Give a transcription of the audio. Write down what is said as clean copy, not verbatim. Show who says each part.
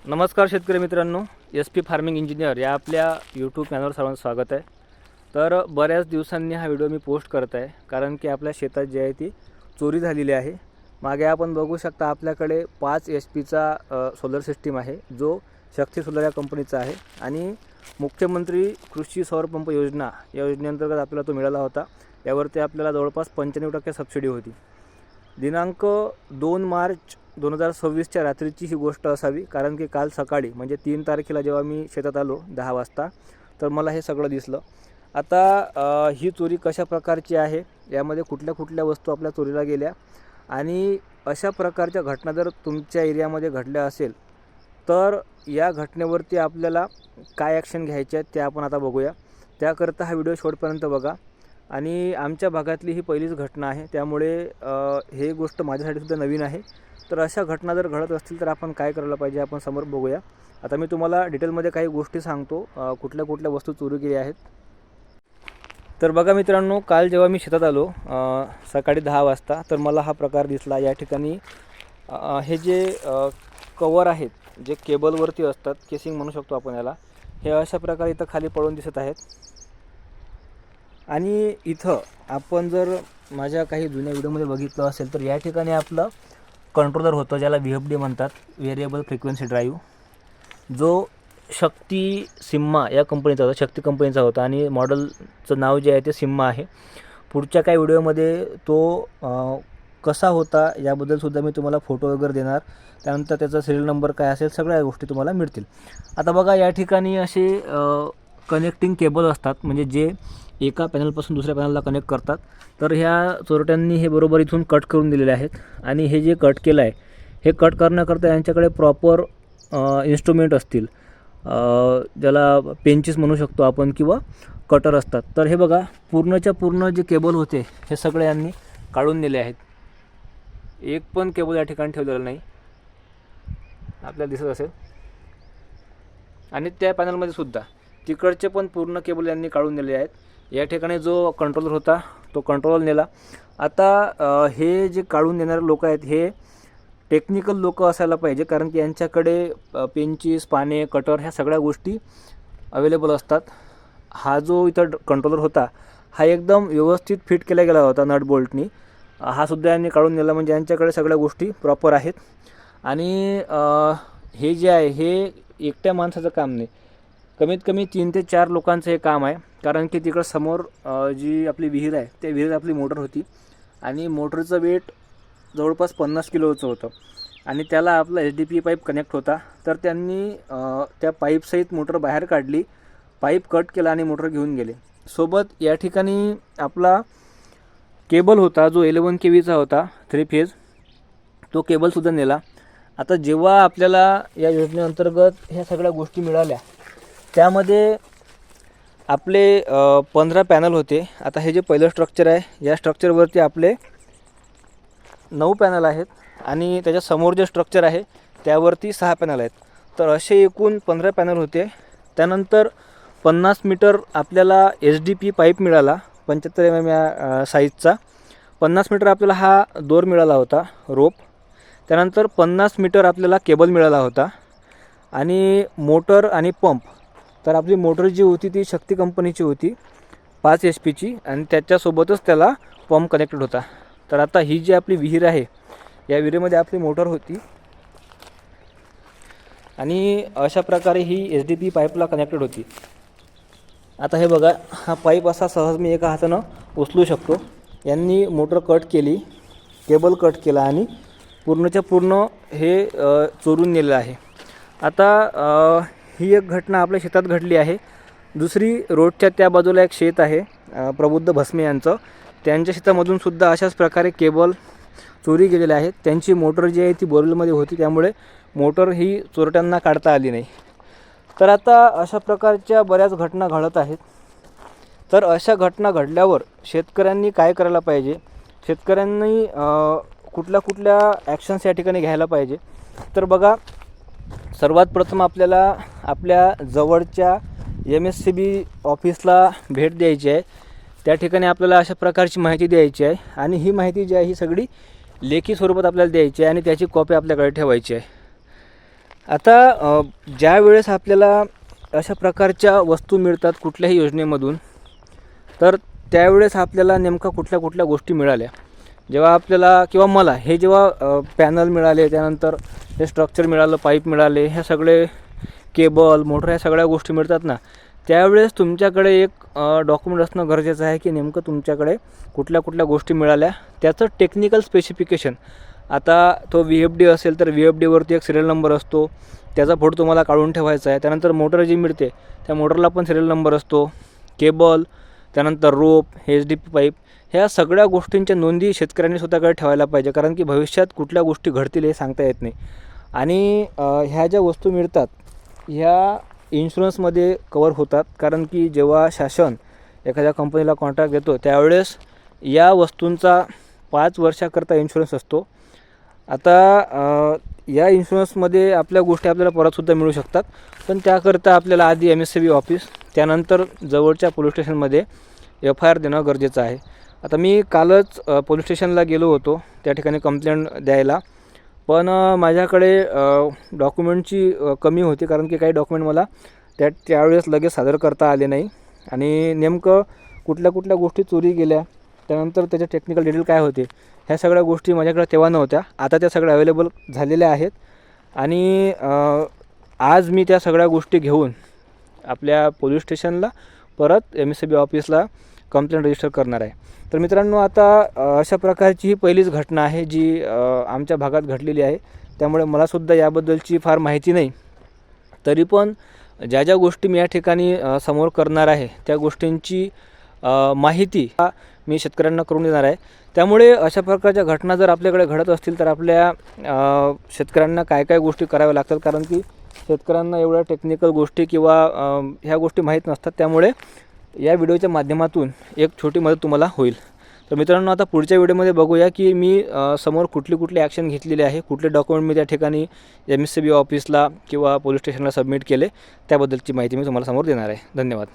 Speaker 1: नमस्कार शेतकरी मित्रांनो, एस पी फार्मिंग इंजिनियर या आपल्या यूट्यूब चॅनलवर सर्वांचं स्वागत आहे। तर बऱ्याच दिवसांनी हा व्हिडिओ मी पोस्ट करत आहे, कारण की आपल्या शेतात जी आहे ती चोरी झालेली आहे। मागे आपण बघू शकता आपल्याकडे 5 HP सोलर सिस्टीम आहे, जो शक्ती सोलर या कंपनीचा आहे आणि मुख्यमंत्री कृषी सौर पंप योजना या योजनेअंतर्गत आपल्याला तो मिळाला होता। यावरती आपल्याला जवळपास 95% सबसिडी होती। दिनांक 2 मार्च 2026च्या रात्रीची ही गोष्ट असावी, कारण की काल सकाळी म्हणजे 3 तारखेला जेव्हा मी शेतात आलो 10 वाजता, तर मला हे सगळं दिसलं। आता ही चोरी कशा प्रकारची आहे, यामध्ये कुठल्या कुठल्या वस्तू आपल्या चोरीला गेल्या आणि अशा प्रकारच्या घटना जर तुमच्या एरियामध्ये घडल्या असेल तर या घटनेवरती आपल्याला काय ॲक्शन घ्यायचे आहेत ते आपण आता बघूया। त्याकरता हा व्हिडिओ शेवटपर्यंत बघा। आणि आमच्या भागातली ही पहिलीच घटना आहे, त्यामुळे हे गोष्ट माझ्यासाठी सुद्धा नवीन आहे। तर अशा घटना जर घडत असतील तर आपण काय करायला पाहिजे आपण समोर बघूया। आता मी तुम्हाला डिटेलमध्ये काही गोष्टी सांगतो, कुठल्या कुठल्या वस्तू चोरी गेल्या आहेत। तर बघा मित्रांनो, काल जेव्हा मी शेतात आलो सकाळी 10 वाजता, तर मला हा प्रकार दिसला। या ठिकाणी हे जे कवर आहेत, जे केबलवरती असतात, केसिंग म्हणू शकतो आपण याला, हे अशा प्रकारे इथं खाली पडून दिसत आहेत। आणि इथं आपण जर माझ्या काही जुन्या व्हिडिओमध्ये बघितलं असेल तर या ठिकाणी आपलं कंट्रोलर होतं, ज्याला VFD म्हणतात, व्हेरिएबल फ्रिक्वेन्सी ड्राईव्ह, जो शक्ती सिम्मा या कंपनीचा होता, शक्ती कंपनीचा होता आणि मॉडेलचं नाव जे आहे ते सिम्मा आहे। पुढच्या काही व्हिडिओमध्ये तो कसा होता याबद्दलसुद्धा मी तुम्हाला फोटो वगैरे देणार, त्यानंतर त्याचा सिरियल नंबर काय असेल सगळ्या गोष्टी तुम्हाला मिळतील। आता बघा, या ठिकाणी असे कनेक्टिंग केबल असतात, म्हणजे जे एका पॅनलपासून दुसऱ्या पॅनलला कनेक्ट करतात। तर ह्या चोरट्यांनी हे बरोबर इथून कट करून दिलेले आहेत आणि हे जे कट केलं आहे हे कट करण्याकरता यांच्याकडे प्रॉपर इन्स्ट्रुमेंट असतील, ज्याला पेंचेस म्हणू शकतो आपण किंवा कटर असतात। तर हे बघा, पूर्णच्या पूर्ण जे केबल होते हे सगळे यांनी काढून दिले आहेत। एक पण केबल या ठिकाणी ठेवलेलं नाही, आपल्याला दिसत असेल। आणि त्या पॅनलमध्ये सुद्धा तिकडचे पण पूर्ण केबल यांनी काढून दिले आहेत। या ठिकाणी जो कंट्रोलर होता तो कंट्रोलर नेला। आता हे जे काढून देणारे लोक आहेत हे टेक्निकल लोक असायला पाहिजे, कारण की यांच्याकडे पेंचीस, पाने, कटर ह्या सगळ्या गोष्टी अवेलेबल असतात। हा जो इथं कंट्रोलर होता हा एकदम व्यवस्थित फिट केला गेला होता नट बोल्टनी, हा सुद्धा यांनी काढून नेला, म्हणजे यांच्याकडे सगळ्या गोष्टी प्रॉपर आहेत। आणि हे जे आहे हे एकट्या माणसाचं काम नाही, कमीत कमी 3 ते 4 लोकांचं हे काम आहे, कारण की तिकडं समोर जी आपली विहीर आहे त्या विहिरीत आपली मोटर होती आणि मोटरचं वेट जवळपास 50 किलोचं होतं आणि त्याला आपला SDP पाईप कनेक्ट होता। तर त्यांनी त्या पाईपसहित मोटर बाहेर काढली, पाईप कट केला आणि मोटर घेऊन गेले सोबत। या ठिकाणी आपला केबल होता जो 11 kVचा होता, 3 फेज, तो केबलसुद्धा नेला। आता जेव्हा आपल्याला या योजनेअंतर्गत ह्या सगळ्या गोष्टी मिळाल्या, त्यामध्ये आपले 15 पॅनल होते। आता हे जे पहिलं स्ट्रक्चर आहे या स्ट्रक्चरवरती आपले 9 पॅनल आहेत आणि त्याच्या समोर जे स्ट्रक्चर आहे त्यावरती 6 पॅनल आहेत। तर असे एकूण 15 पॅनल होते। त्यानंतर 50 मीटर आपल्याला SDP पाईप मिळाला, 75 mm या साईजचा। 50 मीटर आपल्याला हा दोर मिळाला होता, रोप। त्यानंतर 50 मीटर आपल्याला केबल मिळाला होता आणि मोटर आणि पंप। तर आपली मोटर जी होती ती शक्ती कंपनीची होती, 5 HP आणि त्याच्यासोबतच त्याला पंप कनेक्टेड होता। तर आता ही जी आपली विहीर आहे या विहिरीमध्ये आपली मोटर होती आणि अशा प्रकारे ही SDP पाईपला कनेक्टेड होती। आता हे बघा, हा पाईप असा सहज मी एका हातानं उचलू शकतो। यांनी मोटर कट केली, केबल कट केला आणि पूर्णच्या पूर्ण हे चोरून नेलेलं आहे। आता ही एक घटना आपल्या शेतात घडली आहे। दुसरी, रोडच्या त्या बाजूला एक शेत आहे प्रबुद्ध भस्मे यांचं, त्यांच्या शेतामधून सुद्धा अशाच प्रकारे केबल चोरी गेलेले आहेत। त्यांची मोटर जी आहे ती बोरवेलमध्ये होती, त्यामुळे मोटर ही चोरट्यांना काढता आली नाही। तर आता अशा प्रकारच्या बऱ्याच घटना घडत आहेत। तर अशा घटना घडल्यावर शेतकऱ्यांनी काय करायला पाहिजे, शेतकऱ्यांनी कुठल्या कुठल्या ॲक्शन्स या ठिकाणी घ्यायला पाहिजे। तर बघा, सर्वात प्रथम आपल्याला आपल्या जवळच्या MSCB ऑफिसला भेट द्यायची आहे। त्या ठिकाणी आपल्याला अशा प्रकारची माहिती द्यायची आहे आणि ही माहिती जी आहे ही सगळी लेखी स्वरूपात आपल्याला द्यायची आहे आणि त्याची कॉपी आपल्याकडे ठेवायची आहे। आता ज्या वेळेस आपल्याला अशा प्रकारच्या वस्तू मिळतात कुठल्याही योजनेमधून, तर त्यावेळेस आपल्याला नेमका कुठल्या कुठल्या गोष्टी मिळाल्या, जेव्हा आपल्याला किंवा मला हे जेव्हा पॅनल मिळाले, त्यानंतर हे स्ट्रक्चर मिळालं, पाईप मिळाले, ह्या सगळे केबल, मोटर, ह्या सगळ्या गोष्टी मिळतात ना, त्यावेळेस तुमच्याकडे एक डॉक्युमेंट असणं गरजेचं आहे की नेमकं तुमच्याकडे कुठल्या कुठल्या गोष्टी मिळाल्या, त्याचं टेक्निकल स्पेसिफिकेशन. आता तो VFD असेल तर VFDवरती एक सिरियल नंबर असतो, त्याचा फोटो तुम्हाला काढून ठेवायचा आहे. त्यानंतर मोटर जी मिळते त्या मोटरला पण सिरियल नंबर असतो, केबल, त्यानंतर रोप, HDP पाईप, ह्या सगळ्या गोष्टींच्या नोंदी शेतकऱ्यांनी स्वतःकडे ठेवायला पाहिजे, कारण की भविष्यात कुठल्या गोष्टी घडतील हे सांगता येत नाही. आणि ह्या ज्या वस्तू मिळतात ह्या इन्शुरन्समध्ये कवर होतात, कारण की जेव्हा शासन एखाद्या कंपनीला कॉन्ट्रॅक्ट देतो त्यावेळेस या वस्तूंचा 5 वर्षाकरता इन्शुरन्स असतो. आता या इन्शुरन्समध्ये आपल्या गोष्टी आपल्याला परतसुद्धा मिळू शकतात, पण त्याकरता आपल्याला आधी MSCB ऑफिस, त्यानंतर जवळच्या पोलीस स्टेशनमध्ये FIR देणं गरजेचं आहे. आता मी कालच पोलीस स्टेशनला गेलो होतो त्या ठिकाणी कंप्लेंट द्यायला, पण माझ्याकडे डॉक्युमेंटची कमी होती, कारण की काही डॉक्युमेंट मला त्यावेळेस लगेच सादर करता आले नाही. आणि नेमकं कुठल्या कुठल्या गोष्टी चोरी गेल्या, त्यानंतर त्याचे टेक्निकल डिटेल काय होते, ह्या सगळ्या गोष्टी माझ्याकडे तेव्हा नव्हत्या. आता त्या सगळ्या अवेलेबल झालेल्या आहेत. आणि आज मी त्या सगळ्या गोष्टी घेऊन आपल्या पोलीस स्टेशनला परत MSCB ऑफिसला कंप्लेंट रजिस्टर करणार आहे. तर मित्रांनो, आता अशा प्रकारची ही पहिलीच घटना आहे जी आमच्या भागात घडलेली आहे, त्यामुळे मलासुद्धा याबद्दलची फार माहिती नाही. तरी पण ज्या ज्या गोष्टी मी या ठिकाणी समोर करणार आहे त्या गोष्टींची माहिती मी शेतकऱ्यांना करून देणार आहे. त्यामुळे अशा प्रकारच्या घटना जर आपल्याकडे घडत असतील तर आपल्या शेतकऱ्यांना काय काय गोष्टी कराव्या लागतात, कारण की शेतकऱ्यांना एवढ्या टेक्निकल गोष्टी किंवा ह्या गोष्टी माहीत नसतात. त्यामुळे या व्हिडिओच्या माध्यमातून एक छोटी मदत तुम्हाला होईल. तर मित्रांनो, आता पुढच्या व्हिडिओमध्ये बघूया की मी समोर कुठली कुठली ॲक्शन घेतलेली आहे, कुठले डॉक्युमेंट मी त्या ठिकाणी MSCB ऑफिसला किंवा पोलीस स्टेशनला सबमिट केले, त्याबद्दलची माहिती मी तुम्हाला समोर देणार आहे. धन्यवाद.